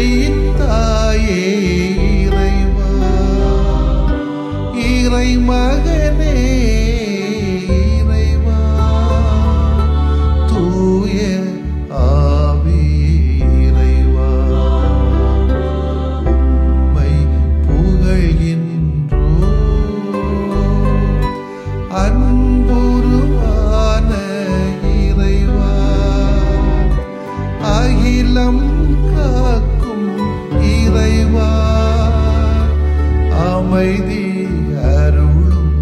உண்மையின் தாயே இறைவா, இறை மகனே இறைவா, தூய ஆவி இறைவா, உம்மை புகழ்கின்றோ. அன்புருவான இறைவா, அகிலம் காக்கும் இறைவா, அமைதி அருளும்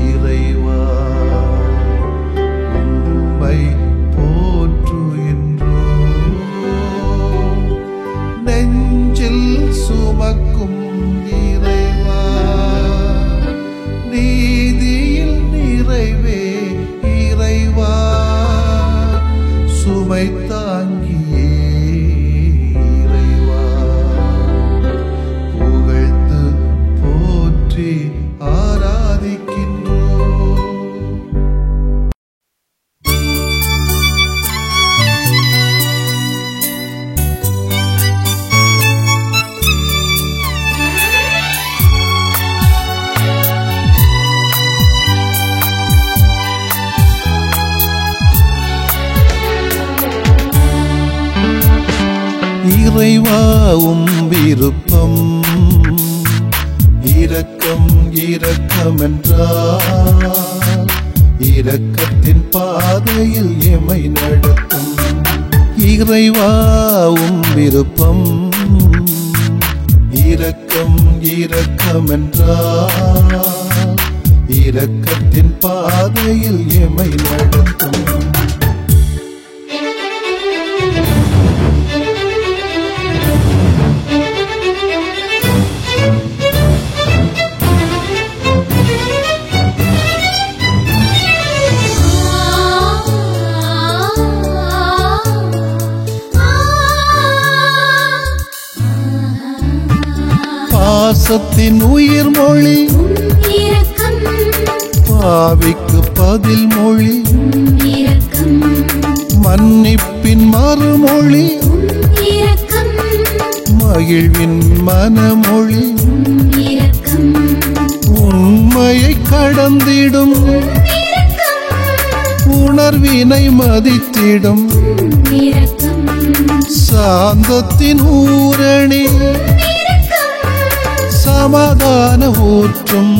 இறைவா, உம்மை போற்றுகின்றோம். நெஞ்சில் சுமக்கும் இறைவா, நீதியில் நிறைவே இறைவா, சுமை தாங்கியே இறைவா, புகழ்ந்து போற்றி ஆராதிக்கின்றோம். இறைவாவும் விருப்பம் இரக்கம் இரக்கம் என்றார், இரக்கத்தின் பாதையில் எமை நடத்தும். இறைவாவும் விருப்பம் இரக்கம் இரக்கம் என்றார், இரக்கத்தின் பாதையில் எமை நடத்தும். பாசத்தின் உயிர் மொழி பாவிக்கு பதில் மொழி, மன்னிப்பின் மறுமொழி, மகிழ்வின் மனமொழி, உண்மையை கடந்திடும் உணர்வினை மதித்திடும் சாந்தத்தின் ஊரணி, சமாதான ஊற்றும்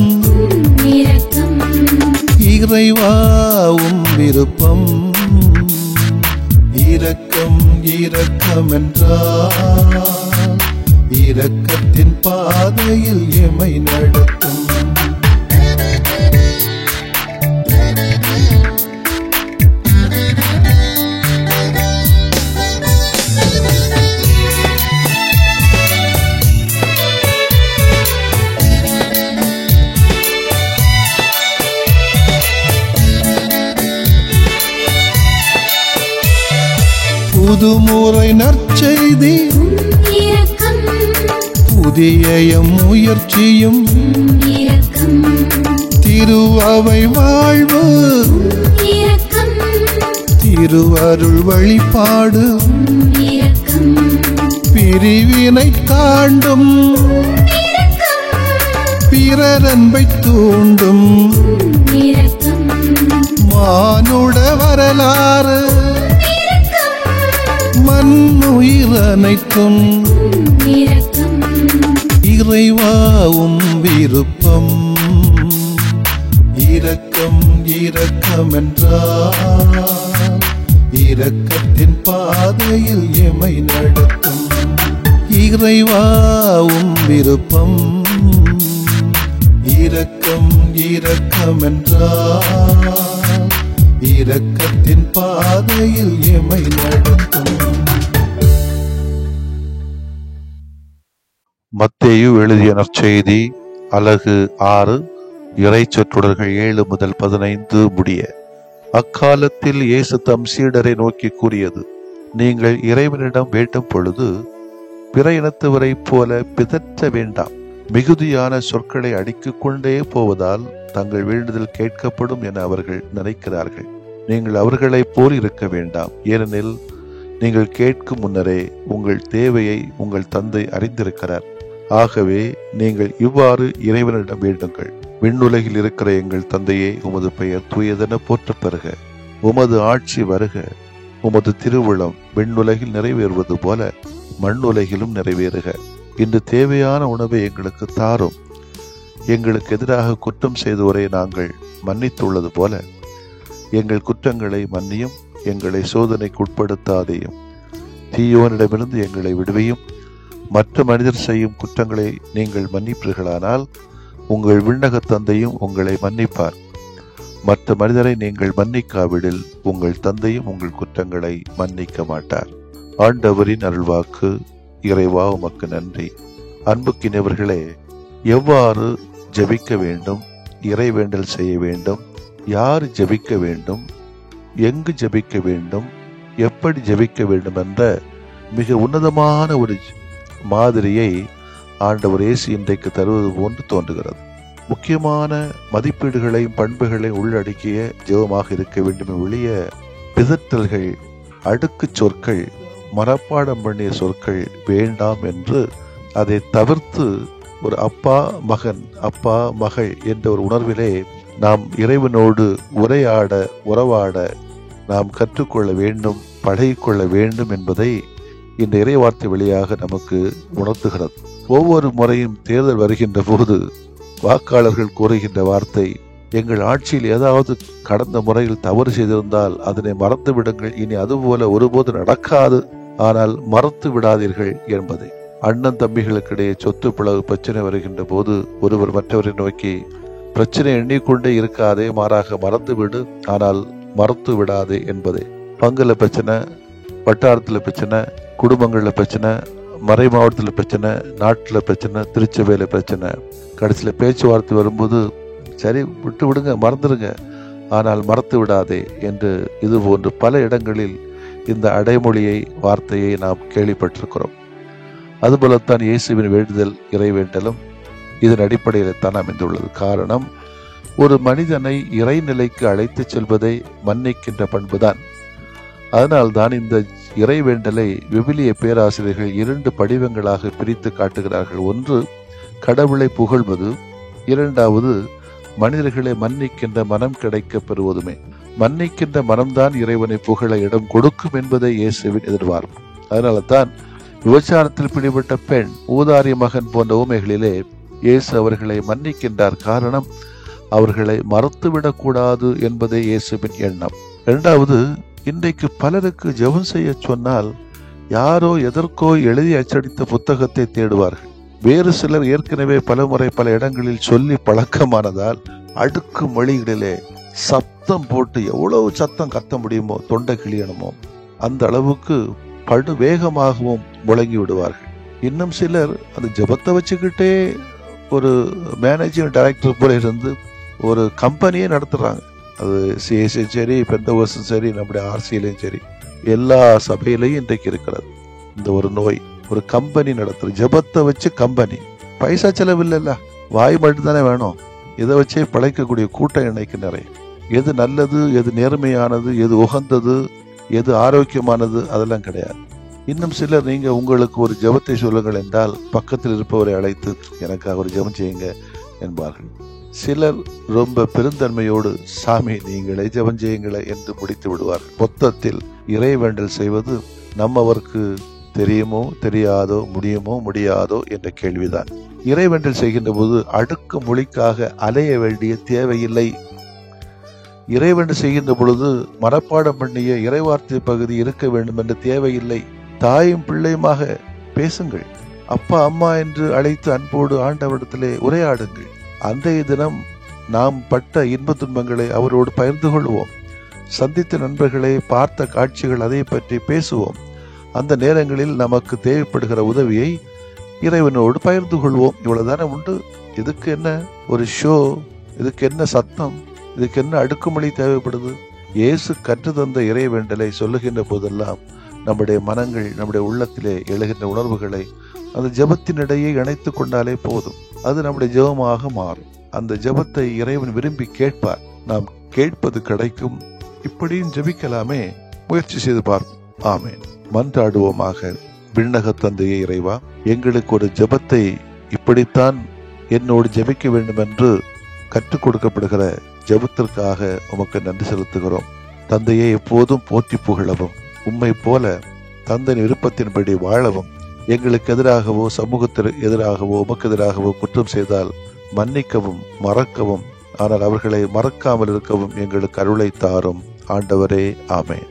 இறைவாவும் விருப்பம் இரக்கம் இரக்கம் என்றார், இரக்கத்தின் பாதையில் எமை நடத்தும். புதுமுறை நற்செய்தி புதிய முயற்சியும், திருஅவை வாழ்வு திருவருள் வழிபாடு, பிரிவினை தாண்டும் பிறர் அன்பை தூண்டும் மானுட வரலாறு, மண்ணுயிர் அனைத்தும் இறைவாவும் விருப்பம் இரக்கம் இரக்கம் என்றார், இரக்கத்தின் பாதையில் எமை நடத்தும். இறைவாவும் விருப்பம் இரக்கம் இரக்கம் என்றார், இரக்கத்தின் பாதையில் எமை நடத்தும். மத்தேயு எழுதிய நற்செய்தி அலகு 6 இறைச்சொற்றொடர்கள் 7 முதல் 15 முடிய. அக்காலத்தில் இயேசு தம் சீடரை நோக்கி கூறியது, நீங்கள் இறைவனிடம் வேண்டும் பொழுது பிற இனத்தவரைப் போல பிதற்ற வேண்டாம். மிகுதியான சொற்களை அடுக்கிக் கொண்டே போவதால் தங்கள் வேண்டுதல் கேட்கப்படும் என அவர்கள் நினைக்கிறார்கள். நீங்கள் அவர்களைப் போல் இருக்க வேண்டாம். ஏனெனில் நீங்கள் கேட்கும் முன்னரே உங்கள் தேவையை உங்கள் தந்தை அறிந்திருக்கிறார். ஆகவே நீங்கள் இவ்வாறு இறைவனிடம் வேண்டுங்கள். விண்ணுலகில் இருக்கிற எங்கள் தந்தையே, உமது பெயர் தூயதென போற்றப் பெறுக. உமது ஆட்சி வருக. உமது திருவுளம் விண்ணுலகில் நிறைவேறுவது போல மண்ணுலகிலும் நிறைவேறுக. இன்று தேவையான உணவை எங்களுக்கு தாரும். எங்களுக்கு எதிராக குற்றம் செய்தோரை நாங்கள் மன்னித்துள்ளது போல எங்கள் குற்றங்களை மன்னியும். எங்களை சோதனைக்கு உட்படுத்தாதேயும், தீயோனிடமிருந்து எங்களை விடுவியும். மற்ற மனிதர் செய்யும் குற்றங்களை நீங்கள் மன்னிப்பீர்களானால் உங்கள் விண்ணக தந்தையும் உங்களை மன்னிப்பார். மற்ற மனிதரை நீங்கள் மன்னிக்காவிடில் உங்கள் தந்தையும் உங்கள் குற்றங்களை மன்னிக்க மாட்டார். ஆண்டவரின் அருள்வாக்கு. இறைவா, உமக்கு நன்றி. அன்புக்கினவர்களே, எவ்வாறு ஜெபிக்க வேண்டும், இறைவேண்டல் செய்ய வேண்டும், யார் ஜெபிக்க வேண்டும், எங்கு ஜெபிக்க வேண்டும், எப்படி ஜெபிக்க வேண்டும் என்ற மிக உன்னதமான ஒரு மாதிரியை ஆண்டவர் இயேசு இன்றைக்கு தருவது போன்று தோன்றுகிறது. முக்கியமான மதிப்பீடுகளையும் பண்புகளையும் உள்ளடக்கிய ஜெபமாக இருக்க வேண்டும். ஒழிய பிதற்றல்கள், அடுக்கு சொற்கள், மனப்பாடம் பண்ணிய சொற்கள் வேண்டாம் என்று அதை தவிர்த்து ஒரு அப்பா மகன், அப்பா மகள் என்ற ஒரு உணர்விலே நாம் இறைவனோடு உறவாட நாம் கற்றுக்கொள்ள வேண்டும், பழகிக்கொள்ள வேண்டும் என்பதை இந்த இறைவார்த்தை வழியாக நமக்கு உணர்த்துகிறது. ஒவ்வொரு முறையும் தேர்தல் வருகின்ற போது வாக்காளர்கள் கூறுகின்ற வார்த்தை, எங்கள் ஆட்சியில் ஏதாவது கடந்த முறையில் தவறு செய்திருந்தால் அதனை மறந்து விடுங்கள், இனி அதுபோல ஒருபோது நடக்காது, ஆனால் மறந்து விடாதீர்கள் என்பதை. அண்ணன் தம்பிகளுக்கிடையே சொத்து பிளவு பிரச்சனை வருகின்ற போது ஒருவர் மற்றவரை நோக்கி, பிரச்சனை எண்ணிக்கொண்டே இருக்காதே, மாறாக மறந்து விடு, ஆனால் மறந்து விடாதே என்பதே. பங்குல பிரச்சனை, வட்டாரத்தில் பிரச்சனை, குடும்பங்களில் பிரச்சனை, மறை மாவட்டத்தில் பிரச்சனை, நாட்டில் பிரச்சனை, திருச்சபையில் பிரச்சனை. கடைசியில் பேச்சுவார்த்தை வரும்போது, சரி விட்டு விடுங்க, மறந்துடுங்க, ஆனால் மறந்து விடாதே என்று இது போன்று பல இடங்களில் இந்த அடைமொழியை, வார்த்தையை நாம் கேள்விப்பட்டிருக்கிறோம். அதுபோலத்தான் இயேசுவின் வேண்டுதல், இறைவேண்டலும் இதன் அடிப்படையில் தான் அமைந்துள்ளது. காரணம், ஒரு மனிதனை இறைநிலைக்கு அழைத்து செல்வதை மன்னிக்கின்ற பண்புதான். அதனால்தான் இந்த இறைவேண்டலை விவிலிய பேராசிரியர்கள் 2 படிவங்களாக பிரித்து காட்டுகிறார்கள். ஒன்று கடவுளை புகழ்வது, இரண்டாவது மனிதர்களை மன்னிக்கின்ற மனம் கிடைக்க பெறுவதுமே. மன்னிக்கின்ற மனம்தான் இறைவனை புகழ இடம் கொடுக்கும் என்பதை இயேசுவின் எதிர்பார்ப்பு. அதனால தான் விபச்சாரத்தில் பிடிபட்ட பெண், ஊதாரி மகன் போன்ற ஊமைகளிலே இயேசு அவர்களை மன்னிக்கின்றார். காரணம், அவர்களை மறுத்துவிடக்கூடாது என்பதே இயேசுவின் எண்ணம். இரண்டாவது, இன்றைக்கு பலருக்கு ஜெபம் செய்ய சொன்னால் யாரோ எதற்கோ எழுதி அச்சடித்த புத்தகத்தை தேடுவார்கள். வேறு சிலர் ஏற்கனவே பலமுறை பல இடங்களில் சொல்லி பழக்கமானதால் அடுக்கு மொழிகளிலே சத்தம் போட்டு எவ்வளவு சத்தம் கத்த முடியுமோ, தொண்டை கிளியணுமோ அந்த அளவுக்கு படு வேகமாகவும் முழங்கி விடுவார்கள். இன்னும் சிலர் அந்த ஜெபத்தை வச்சுக்கிட்டே ஒரு மேனேஜிங் டைரக்டர் போல இருந்து ஒரு கம்பெனியே நடத்துறாங்க. அது சிஎஸ்சியும் சரி, பெந்தகோஸ்தும் சரி, நம்முடைய ஆர்சியிலையும் சரி, எல்லா சபையிலையும் இன்றைக்கு இருக்கிறது இந்த ஒரு நோய். ஒரு கம்பெனி நடத்துறது, ஜெபத்தை வச்சு கம்பெனி. பைசா செலவில்லைல்ல, வாய் மட்டும்தானே வேணும். இதை வச்சே பழைக்கக்கூடிய கூட்டம் இன்னைக்கு நிறைய. எது நல்லது, எது நேர்மையானது, எது உகந்தது, எது ஆரோக்கியமானது, அதெல்லாம் கிடையாது. இன்னும் சிலர், நீங்க உங்களுக்கு ஒரு ஜெபத்தை சொல்லுங்கள் என்றால் பக்கத்தில் இருப்பவரை அழைத்து எனக்காக ஒரு ஜெபம் செய்யுங்க என்பார்கள். சிலர் ரொம்ப பெருந்தன்மையோடு, சாமி நீங்களே ஜெபம் செய்யுங்களே என்று முடித்து விடுவார்கள். மொத்தத்தில் இறைவேண்டல் செய்வது நம்மவருக்கு தெரியுமோ தெரியாதோ, முடியுமோ முடியாதோ என்ற கேள்விதான். இறைவேண்டல் செய்கின்ற போது அடுக்கு மொழிக்காக அலைய வேண்டிய தேவையில்லை. இறைவேண்டல் செய்கின்ற பொழுது மனப்பாடம் பண்ணிய இறைவார்த்தை பகுதி இருக்க வேண்டும் என்ற தேவையில்லை. தாயும் பிள்ளையுமாக பேசுங்கள். அப்பா அம்மா என்று அழைத்து அன்போடு ஆண்டவரிடத்திலே உரையாடுங்கள். அன்றைய தினம் நாம் பட்ட இன்ப துன்பங்களை அவரோடு பகிர்ந்து கொள்வோம். சந்தித்த நண்பர்களை, பார்த்த காட்சிகள், அதை பற்றி பேசுவோம். அந்த நேரங்களில் நமக்கு தேவைப்படுகிற உதவியை இறைவனோடு பகிர்ந்து கொள்வோம். இவ்வளவுதானே உண்டு. இதுக்கு என்ன ஒரு ஷோ, இதுக்கு என்ன சத்தம், இதுக்கு என்ன அடுக்குமொழி தேவைப்படுது? இயேசு கற்று தந்த இறைவேண்டலை சொல்லுகின்ற போதெல்லாம் நம்முடைய மனங்கள், நம்முடைய உள்ளத்திலே எழுகின்ற உணர்வுகளை அந்த ஜெபத்தினிடையே இணைத்து கொண்டாலே போதும். அது நம்முடைய ஜெபமாக மாறும். அந்த ஜெபத்தை இறைவன் விரும்பி கேட்பார். நாம் கேட்பது கிடைக்கும். இப்படியும் ஜெபிக்கலாமே, முயற்சி செய்து பார்ப்போம். ஆமென். மன்றாடுவோமாக. விண்ணக தந்தையே இறைவா, எங்களுக்கு ஒரு ஜெபத்தை இப்படித்தான் என்னோடு ஜெபிக்க வேண்டும் என்று கற்றுக் கொடுக்கப்படுகிற ஜெபத்திற்காக உமக்கு நன்றி செலுத்துகிறோம். தந்தையை எப்போதும் போற்றி புகழவும், உம்மை போல தந்தை விருப்பத்தின்படி வாழவும், எங்களுக்கு எதிராகவோ சமூகத்திற்கு எதிராகவோ உமக்கு எதிராகவோ குற்றம் செய்தால் மன்னிக்கவும் மறக்கவும், ஆனால் அவர்களை மறக்காமல் இருக்கவும் எங்களுக்கு அருளை தாரும். ஆண்டவரே, ஆமென்.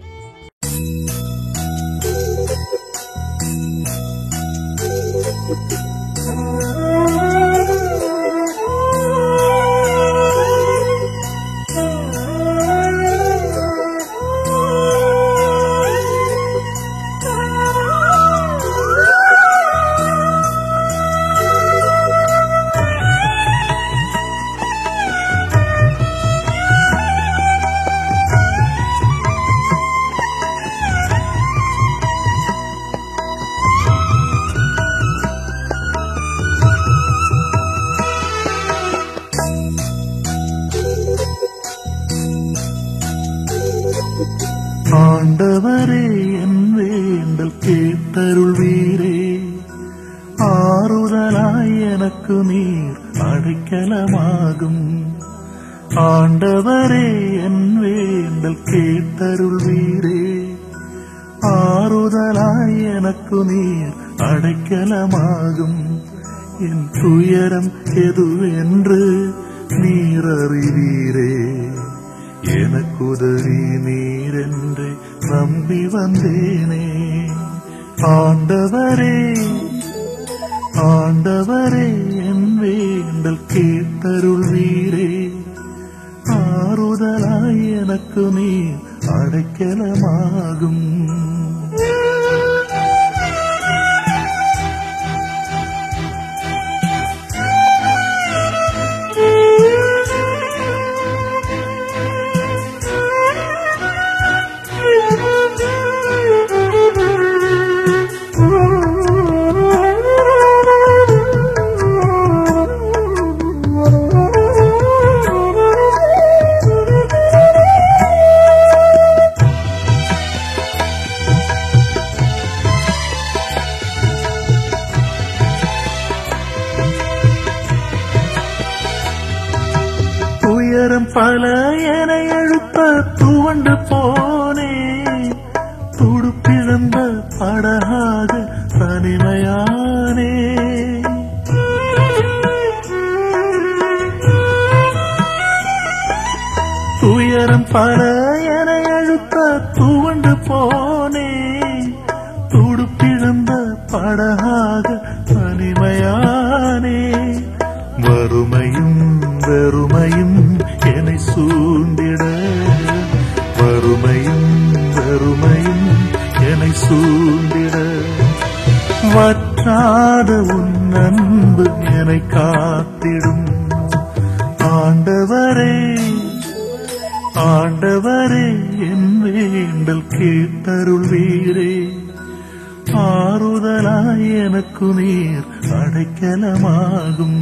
ஆண்டவரே, என் வேண்டல் கேட்டருள்வீரே. ஆறுதலாய் எனக்கு நீர் அடைக்கலமாகும். ஆண்டவரே, என் வேண்டல் கேட்டருள்வீரே. ஆறுதலாய் எனக்கு நீர் அடைக்கலமாகும். என் துயரம் எதுவென்று நீர் அறிவீரே. எனக்குதவி நீரென்று நம்பி வந்தேனே. ஆண்டவரே, ஆண்டவரே, என் வேண்டல் கேட்டருள்வீரே. ஆறுதலாய் எனக்கு நீர் அடைக்கலமாகும். துயரம் பல என எழுப்ப துவண்டு போனே. துடுப்பிழந்த படகாக தனிமையானே. துயரம் பல என எழுப்ப துவண்டு போனே. துடுப்பிழந்த படகாக தனிமையானே. வறுமையும் வெறுமையும் என்னை சூழ்ந்திட. வறுமையும் வெறுமையும் என்னை சூழ்ந்திட. வற்றாத உன் அன்பு என்னை காத்திடும். ஆண்டவரே, ஆண்டவரே, என் வேண்டல் கேட்டருள்வீரே. ஆறுதலாய் எனக்கு நீர் அடைக்கலமாகும்.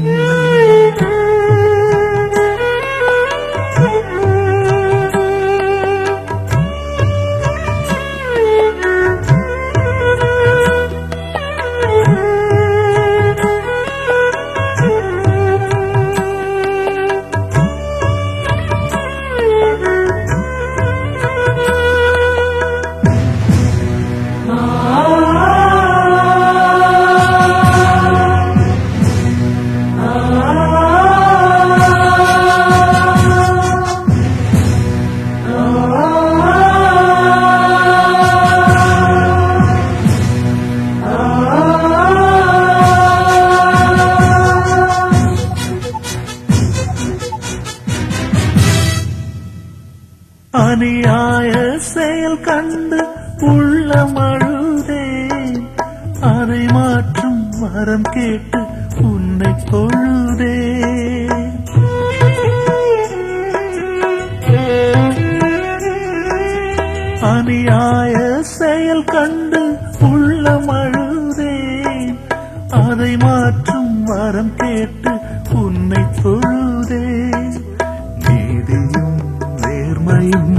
அநியாய செயல் கண்டு உள்ளம் அழுதேன். அதை மாற்றும் வரம் கேட்டு உன்னை தொழுதேன். அநியாய செயல் கண்டு உள்ளம் அழுதேன். அதை மாற்றும் வரம் கேட்டு உன்னை தொழுதேன். நீதியும் நேர்மையும்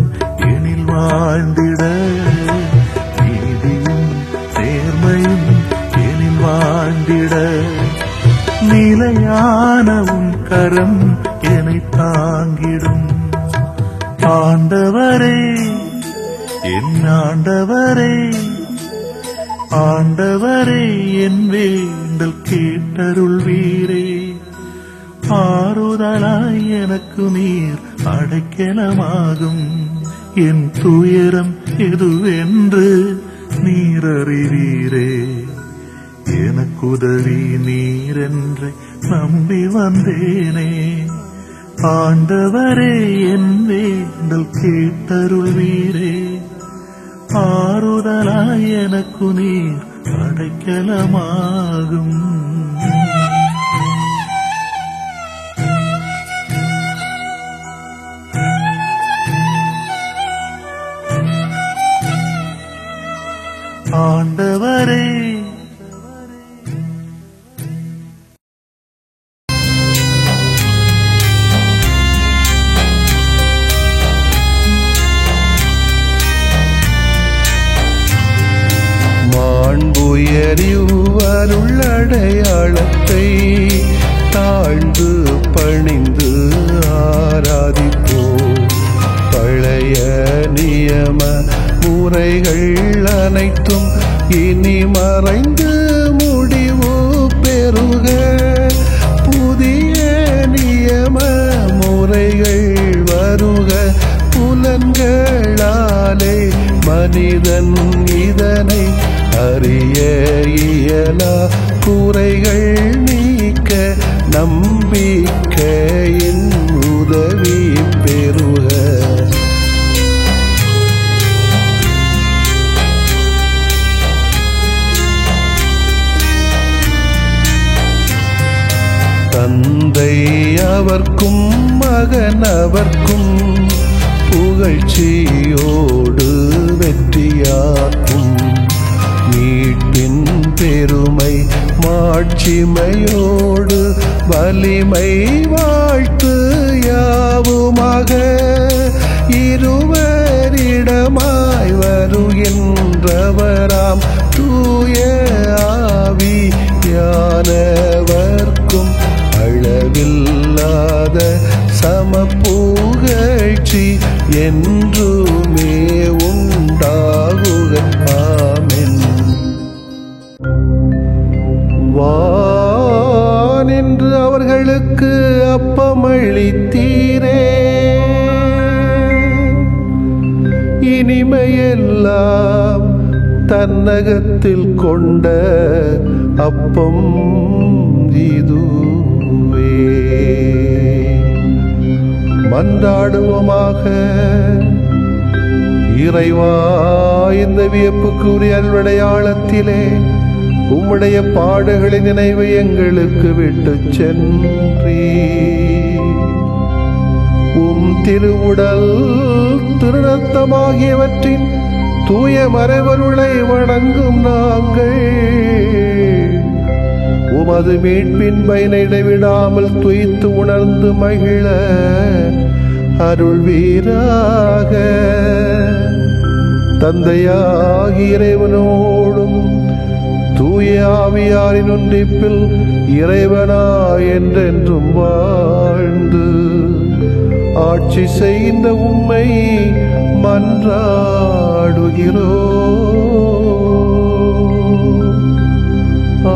எனில் வாழ்ந்திட. நீதியும் கரம் என்னை தாங்கிடும். ஆண்டவரே, என் ஆண்டவரே, ஆண்டவரே, என் வேண்டல் கேட்டருள்வீரே. ஆறுதலாய் எனக்கு நீர் அடைக்கலமாகும். என் துயரம் எதுவென்று நீர் அறிவீரே. எனக்குதவி நீரென்று நம்பி வந்தேனே. ஆண்டவரே, என் வேண்டல் கேட்டருள்வீரே. ஆறுதலாய் எனக்கு நீர் அடைக்கலமாகும். ஆண்டவரே, மாண்புயரிவருள்ளடையாளத்தை தாழ்ந்து பணிந்து ஆராதிப்போம். பழைய நியம முறைகள் அனைத்தும் இனி மறைந்து முடிவு பெறுக. புதிய நியம முறைகள் வருக. புலன்களாலே மனிதன் இதனை அறிய இயலா. குறைகள் நீக்க நம்பிக்கையின் உதவி பெறுக. தந்தை அவர்க்கும் மகன் அவர்க்கும் புகழ்ச்சியோடு வெற்றியாக்கும். மீட்பின் பெருமை மாட்சிமையோடு வலிமை வாழ்த்து யாவுமாக. இருவரிடமாய் வருகின்றவராம் தூய ஆவியானவர்க்கும் அளவில்லாத சமப்புகழ்ச்சி என்றுமே உண்டாகுக. ஆமென். வானென்று அவர்களுக்கு அப்பமளித்தீரே. இனிமையெல்லாம் தன்னகத்தில் கொண்ட அப்பம் இதுவே. மன்றாடுவோமாக. இறைவா, இந்த வியப்புக்குரிய அல்வடையாளத்திலே உம்முடைய பாடுகளின் நினைவை எங்களுக்கு விட்டு சென்றீ. உம் திருவுடல் திருநத்தமாகியவற்றின் தூய மறைவருளை வணங்கும் நாங்கள் உமது மீட்பின் பயனை இடைவிடாமல் துய்த்து உணர்ந்து மகிழ அருள்வீராக. தந்தையாகிய இறைவனோடும் தூய ஆவியாரின் ஒன்றிப்பில் இறைவனா என்றென்றும் வாழ்ந்து ஆட்சி செய்கின்ற உம்மை மன்றாடுகிறோம். ஆமென்.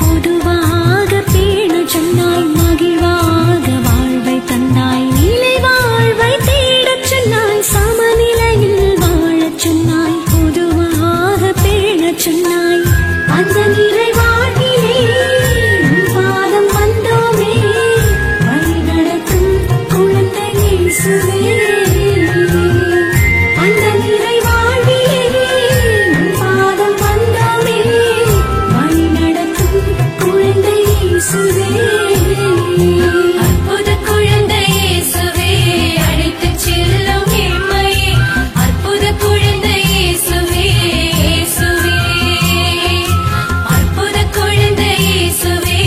பொதுவாக பேண சொன்னாய், மகிழ்வாக வாழ்வை தந்தாய், நிலை வாழ்வை தேடச் சொன்னாய், சமநிலையில் வாழச் சொன்னாய், பொதுவாக பேணச் சொன்னாய். அந்த நிலை வாழ்விலே உன் பாதம் வந்தோமே, வழி நடக்கும் குழந்தை இயேசுவே. அந்த நிலை வாழ்விலே உன் பாதம் வந்தோமே, வழி நடக்கும் குழந்தை இயேசுவே. அற்புத குழந்தை இயேசுவே, அழைத்துச் செல்லும் எம்மையே, அற்புத குழந்தை இயேசுவே, இயேசுவே. அற்புத குழந்தை இயேசுவே,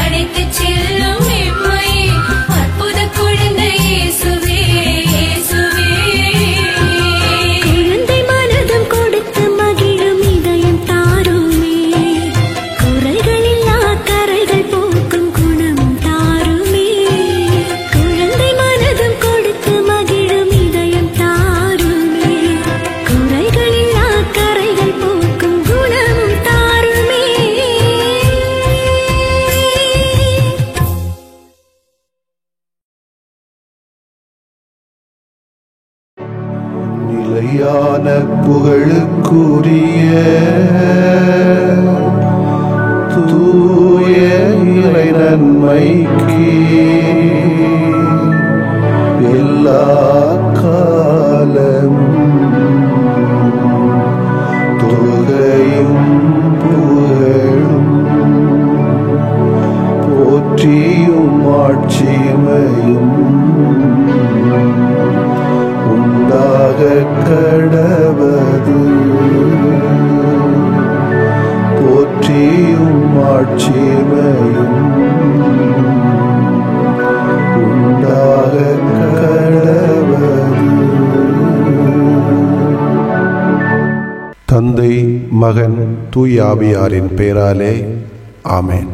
அழைத்துச் செல்லும் எம்மையே, அற்புத குழந்தை இயேசுவே, இயேசுவே. குழந்தை மனதும் கொடுத்து மகிழும் இதயம் தாருமே, குறைகளில்லா கரைகள் போக்கும் குணம் தாருமே. குழந்தை மனதும் கொடுத்து மகிழும் இதயம் தாருமே, குறைகளில்லா கரைகள் போக்கும் குணம் தாருமே. நிலையான புகழுக்குரிய தூய இறை நன்மைக்கு எல்லா காலம் தொழுகையும் புகழும் போற்றியும் ஆட்சிமையும் உண்டாக கடவது. போற்றியும் ஆட்சிமையும் உண்டாக கடவது. தந்தை, மகன், தூய ஆவியாரின் பெயராலே ஆமென்.